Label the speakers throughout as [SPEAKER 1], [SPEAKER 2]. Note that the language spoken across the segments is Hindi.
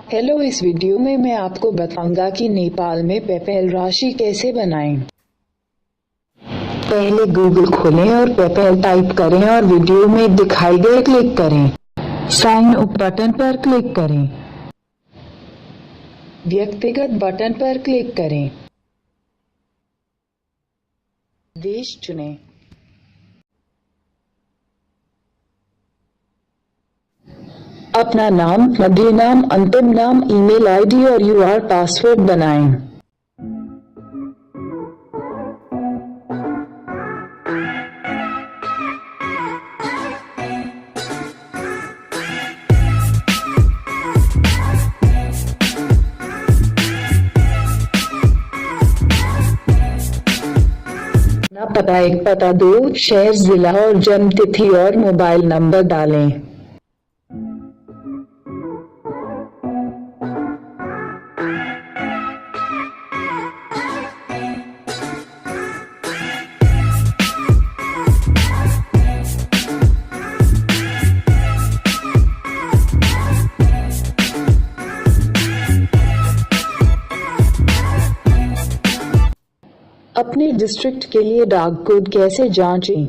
[SPEAKER 1] हेलो, इस वीडियो में मैं आपको बताऊंगा कि नेपाल में पेपैल राशि कैसे बनाएं। पहले गूगल खोलें और पेपैल टाइप करें और वीडियो में दिखाई गए क्लिक करें। साइन अप बटन पर क्लिक करें। व्यक्तिगत बटन पर क्लिक करें। देश चुनें। अपना नाम, मध्य नाम, अंतिम नाम, ईमेल आईडी और यूआर पासवर्ड बनाएं। अपना पता, एक पता, 2 शहर, जिला और जन्म तिथि और मोबाइल नंबर डालें। अपने डिस्ट्रिक्ट के लिए डाक कोड कैसे जांचें?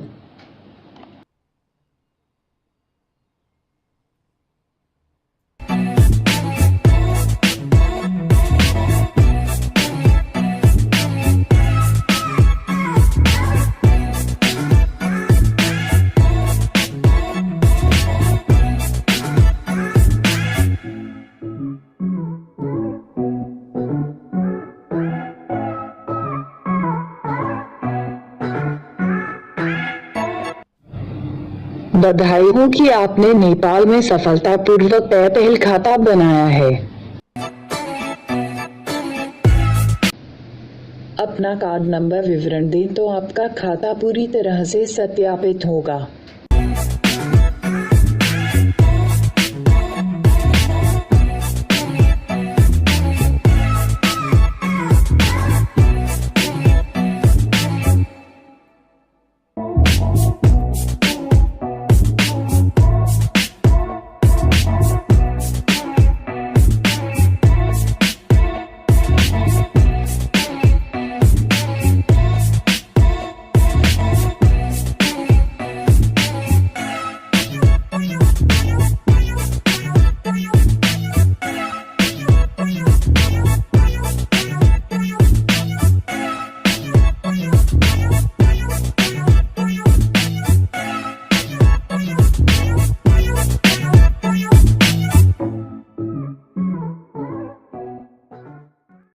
[SPEAKER 1] बधाई हो कि आपने नेपाल में सफलतापूर्वक पेपैल खाता बनाया है। अपना कार्ड नंबर विवरण दें तो आपका खाता पूरी तरह से सत्यापित होगा।